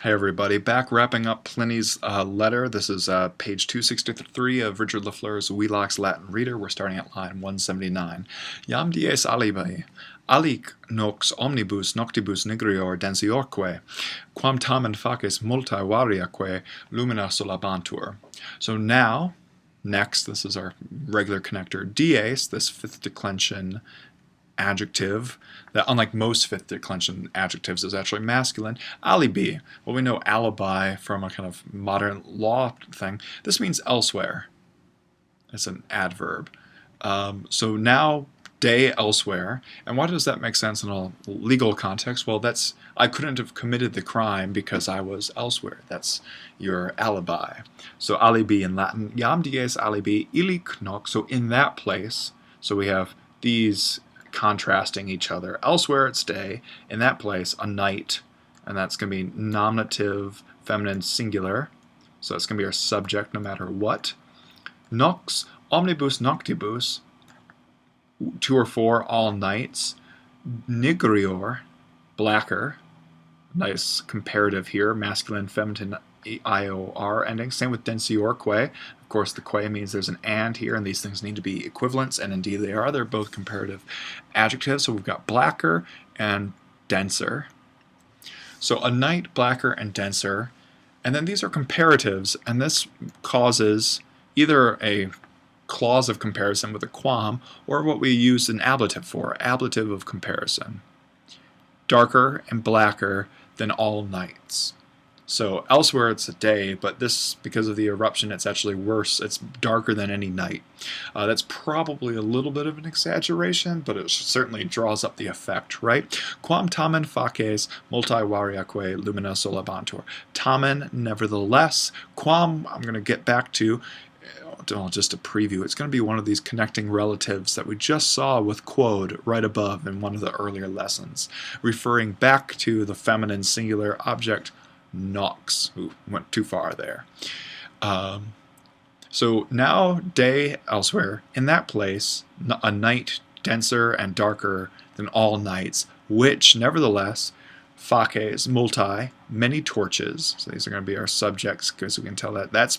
Hey everybody, back wrapping up Pliny's letter. This is page 263 of Richard Lafleur's Wheelock's Latin Reader. We're starting at line 179. Iam dies alibi, alic nox omnibus noctibus nigrior densiorque, quam tamen faces multae variaque lumina solabantur. So now, next, this is our regular connector, dies, this fifth declension adjective that, unlike most fifth declension adjectives, is actually masculine. Alibi. Well, we know alibi from a kind of modern law thing. This means elsewhere. It's an adverb. So now de elsewhere. And why does that make sense in a legal context? Well, that's I couldn't have committed the crime because I was elsewhere. That's your alibi. So alibi in Latin. Iam dies alibi illic nox. So in that place. So we have these contrasting each other. Elsewhere it's day, in that place a night, and that's going to be nominative feminine singular, so it's going to be our subject no matter what. Nox omnibus noctibus, 2 or 4 all nights. Nigrior, blacker, nice comparative here, masculine feminine IOR ending. Same with densiorque. Of course, the que means there's an and here, and these things need to be equivalents, and indeed they are. They're both comparative adjectives. So we've got blacker and denser. So a night, blacker, and denser. And then these are comparatives, and this causes either a clause of comparison with a quam, or what we use an ablative for, ablative of comparison. Darker and blacker than all nights. So elsewhere it's a day, but this, because of the eruption, it's actually worse. It's darker than any night. That's probably a little bit of an exaggeration, but it certainly draws up the effect, right? Quam tamen faces multae variaque lumina solabantur. Tamen, nevertheless. Quam, I'm going to get back to, just a preview. It's going to be one of these connecting relatives that we just saw with quod right above in one of the earlier lessons, referring back to the feminine singular object nox. Ooh, went too far there. So now day elsewhere, in that place, a night denser and darker than all nights, which nevertheless faces multi, many torches. So these are going to be our subjects, because we can tell that that's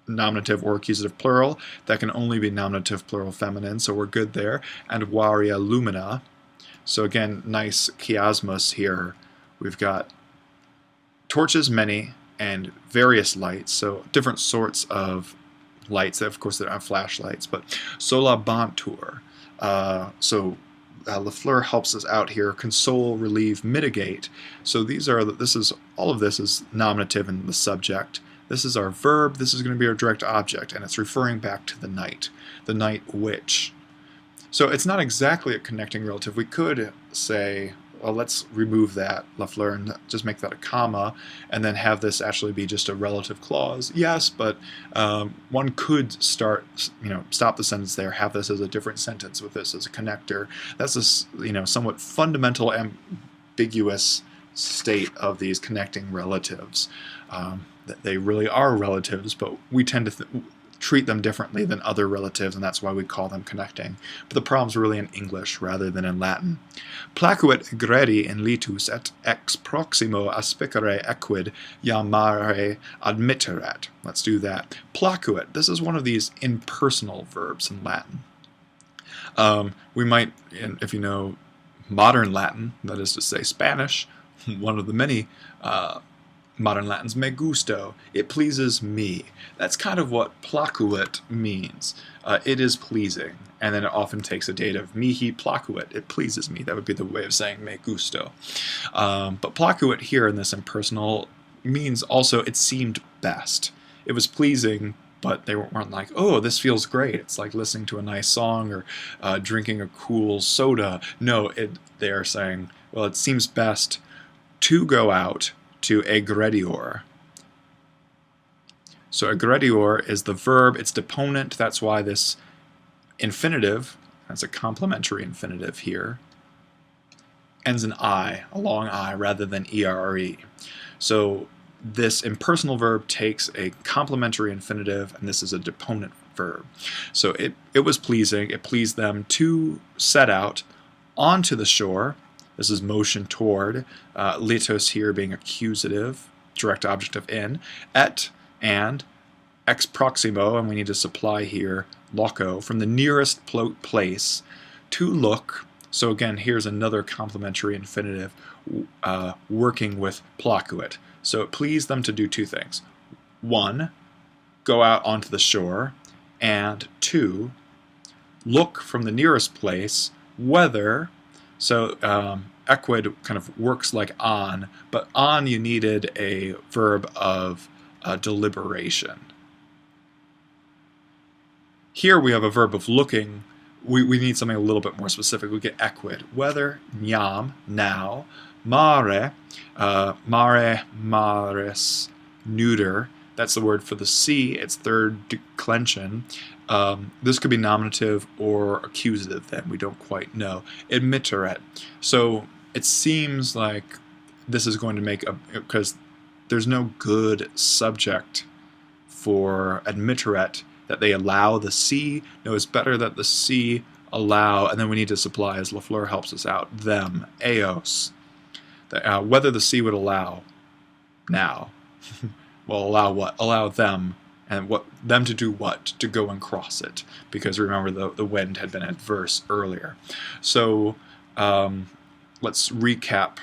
nominative or accusative plural. That can only be nominative plural feminine, so we're good there. And varia lumina. So again, nice chiasmus here. We've got torches many and various lights, so different sorts of lights. Of course, they don't have flashlights, but solabantur. Lafleur helps us out here. Console, relieve, mitigate. So all of this is nominative in the subject. This is our verb. This is going to be our direct object, and it's referring back to the night which. So it's not exactly a connecting relative. We could say, well, let's remove that, Lafleur, and just make that a comma, and then have this actually be just a relative clause. Yes, but one could stop the sentence there, have this as a different sentence with this as a connector. That's a somewhat fundamental ambiguous state of these connecting relatives. That they really are relatives, but we tend to treat them differently than other relatives, and that's why we call them connecting. But the problem's really in English rather than in Latin. Placuit egredi in litus et ex proximo aspicere equid iamare admitterat. Let's do that. Placuit, this is one of these impersonal verbs in Latin. We might, if you know modern Latin, that is to say Spanish, one of the many modern Latin's, me gusto, it pleases me. That's kind of what placuit means. It is pleasing, and then it often takes a dative, mihi placuit, it pleases me. That would be the way of saying me gusto. But placuit here in this impersonal means also it seemed best. It was pleasing, but they weren't like, oh, this feels great. It's like listening to a nice song or drinking a cool soda. No, they are saying, well, it seems best to go out to egredior. So egredior is the verb, it's deponent, that's why this infinitive, that's a complementary infinitive here, ends in I, a long I, rather than ere. So this impersonal verb takes a complementary infinitive, and this is a deponent verb. So it was pleasing, it pleased them to set out onto the shore. This is motion toward. Litos here being accusative. direct object of in, et, and ex proximo, and we need to supply here loco, from the nearest place, to look. So again, here's another complementary infinitive working with placuit. So it pleased them to do two things. One, go out onto the shore, and two, look from the nearest place whether, so equid kind of works like on, but on you needed a verb of deliberation. Here we have a verb of looking. We need something a little bit more specific. We get equid, whether, nyam, now, mare, maris, neuter. That's the word for the sea. It's third declension. This could be nominative or accusative then. We don't quite know. Admitteret. So it seems like this is going to make because there's no good subject for admitteret, that they allow the sea. No, it's better that the sea allow, and then we need to supply, as Lafleur helps us out, them, eos. Whether the sea would allow now. Well, allow what? Allow them, and what them to do what? To go and cross it, because remember the wind had been adverse earlier. So let's recap.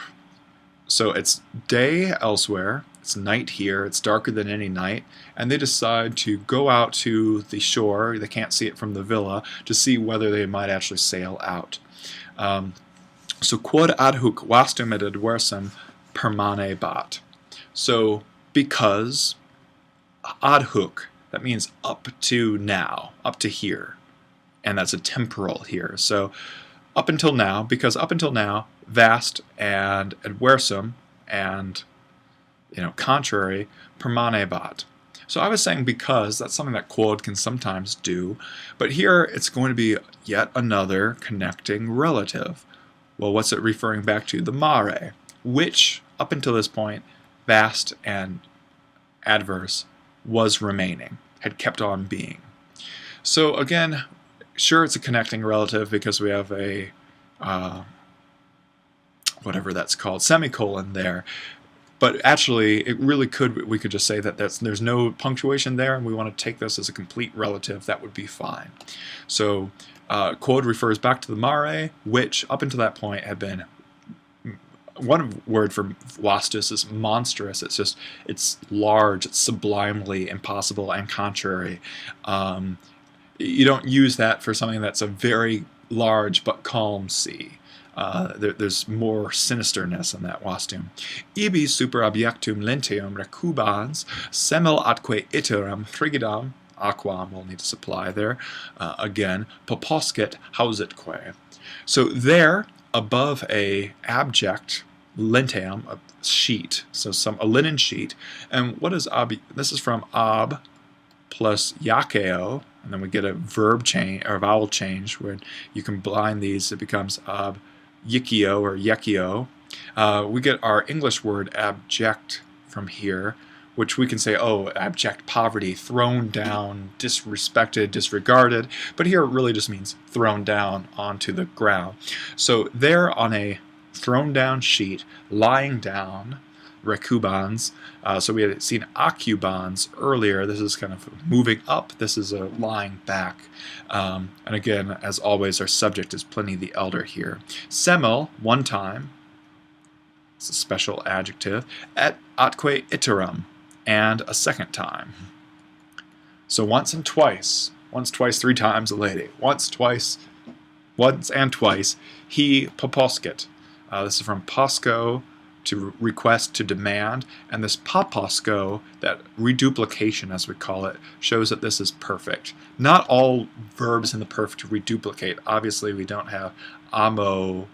So it's day elsewhere, it's night here, it's darker than any night, and they decide to go out to the shore, they can't see it from the villa, to see whether they might actually sail out. So quod adhuc vastum et adversum permanebat. So because adhuc, that means up to now, up to here, and that's a temporal here. So up until now, because up until now, vast and adversum and contrary, permanebat. So I was saying because, that's something that quod can sometimes do, but here it's going to be yet another connecting relative. Well, what's it referring back to? The mare, which up until this point, vast and adverse, was remaining, had kept on being. So again, sure, it's a connecting relative because we have a whatever that's called, semicolon there. But actually, we could just say that there's no punctuation there, and we want to take this as a complete relative. That would be fine. So quod refers back to the mare, which up until that point had been, one word for vastus is monstrous. It's large, it's sublimely impossible and contrary. You don't use that for something that's a very large but calm sea. There's more sinisterness in that wastum. Ibi super objectum lentium recubans semel atque iterum frigidam aquam, we'll need to supply there. Again, poposcet hausitque. So there, above a abject lentium, a sheet, so a linen sheet. And what is ab? This is from ab plus yakeo, and then we get a verb change or vowel change where you combine these, it becomes ab yikio or yekio. We get our English word abject from here, which we can say, oh, abject poverty, thrown down, disrespected, disregarded. But here it really just means thrown down onto the ground. So there on a thrown down sheet, lying down, recubans. So we had seen accubans earlier. This is kind of moving up. This is a lying back. And again, as always, our subject is Pliny the Elder here. Semel, one time. It's a special adjective. Et atque iterum, and a second time. So once and twice. Once, twice, three times a lady. Once, twice, once and twice. He poposcet. This is from posco, to request, to demand, and this paposco, that reduplication as we call it, shows that this is perfect. Not all verbs in the perfect reduplicate. Obviously we don't have amo,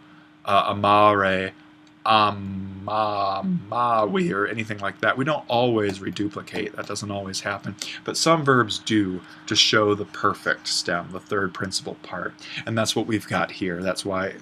amare, amawi, or anything like that. We don't always reduplicate. That doesn't always happen. But some verbs do, to show the perfect stem, the third principal part. And that's what we've got here. That's why,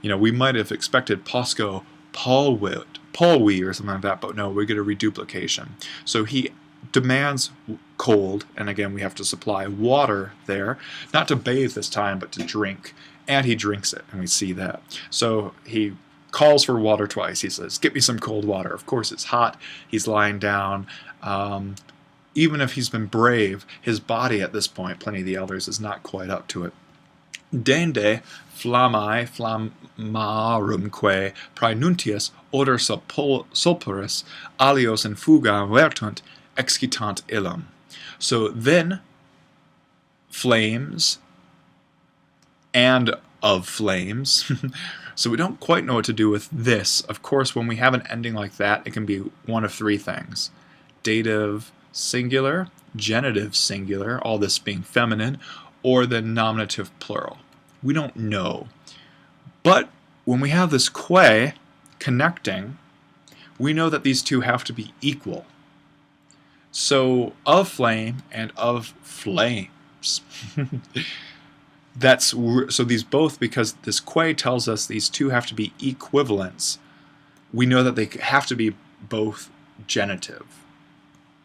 we might have expected posco, polwi, or something like that, but no, we get a reduplication. So he demands cold, and again we have to supply water there, not to bathe this time, but to drink, and he drinks it, and we see that. So he calls for water twice. He says, "Get me some cold water." Of course, it's hot. He's lying down. Even if he's been brave, his body at this point, Pliny the Elder's, is not quite up to it. Dende flammae flammarumque praenuntius odor sulpuris alios in fugam vertunt excitant illum. So then flames and of flames. So we don't quite know what to do with this. Of course, when we have an ending like that, it can be one of three things. Dative singular, genitive singular, all this being feminine, or the nominative plural. We don't know. But when we have this que connecting, we know that these two have to be equal. So of flame and of flames. So these both, because this que tells us these two have to be equivalents, we know that they have to be both genitive,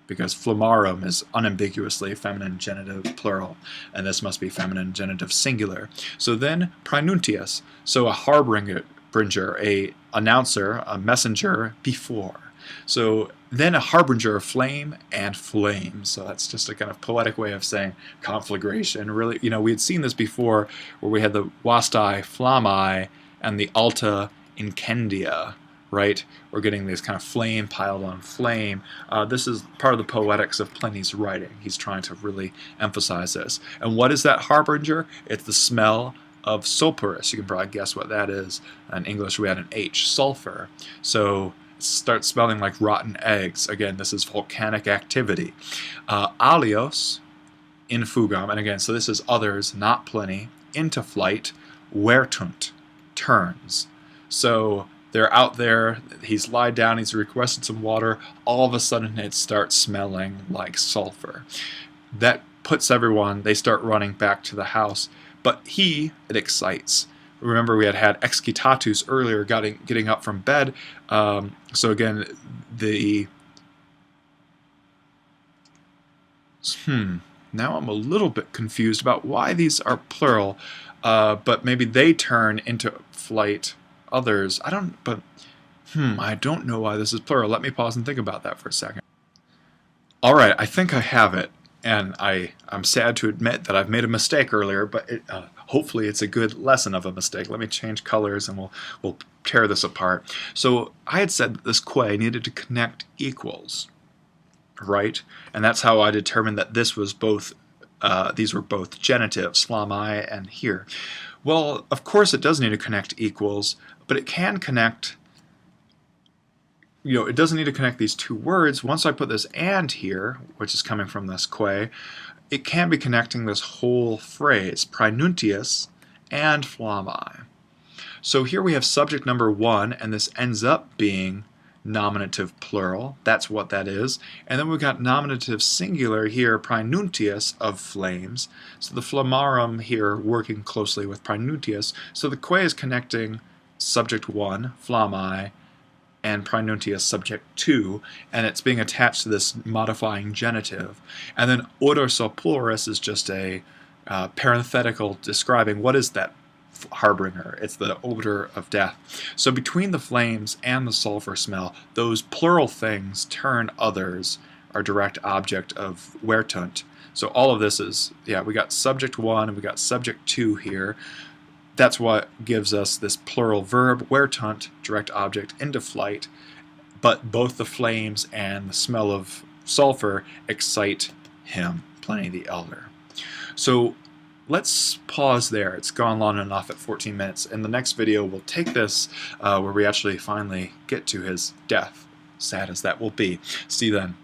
because flammarum is unambiguously feminine genitive plural, and this must be feminine genitive singular. So then praenuntius, so a harbinger, a announcer, a messenger before. So then a harbinger of flame and flame. So that's just a kind of poetic way of saying conflagration. Really, we had seen this before where we had the vastae flammae and the alta incendia, right? We're getting this kind of flame piled on flame. This is part of the poetics of Pliny's writing. He's trying to really emphasize this. And what is that harbinger? It's the smell of sulphuris. You can probably guess what that is. In English, we had an H, sulfur. So it starts smelling like rotten eggs. Again, this is volcanic activity. Alios in fugam, and again, so this is others, not Pliny, into flight, vertunt, turns. So they're out there, he's lied down, he's requested some water, all of a sudden it starts smelling like sulfur. That puts everyone, they start running back to the house, but it excites. Remember, we had excitatus earlier, getting up from bed. So again, now I'm a little bit confused about why these are plural, but maybe they turn into flight. Others, I don't know why this is plural. Let me pause and think about that for a second. All right, I think I have it, and I'm sad to admit that I've made a mistake earlier, but hopefully it's a good lesson of a mistake. Let me change colors and we'll tear this apart. So I had said that this que needed to connect equals, right? And that's how I determined that this was both. These were both genitives, flammae and here. Well, of course it does need to connect equals, but it can connect, it doesn't need to connect these two words. Once I put this and here, which is coming from this que, it can be connecting this whole phrase, praenuntius and flammae. So here we have subject number 1, and this ends up being nominative plural. That's what that is. And then we've got nominative singular here, praenuntius of flames. So the flammarum here working closely with praenuntius. So the que is connecting subject 1, flammae, and praenuntius subject 2, and it's being attached to this modifying genitive. And then odor sulphuris is just a parenthetical describing what is that harbinger. It's the odor of death. So between the flames and the sulfur smell, those plural things turn others are direct object of vertunt. So all of this is, we got subject 1 and we got subject 2 here. That's what gives us this plural verb, vertunt, direct object, into flight. But both the flames and the smell of sulfur excite him, Pliny the Elder. So let's pause there. It's gone long enough at 14 minutes. In the next video, we'll take this where we actually finally get to his death, sad as that will be. See you then.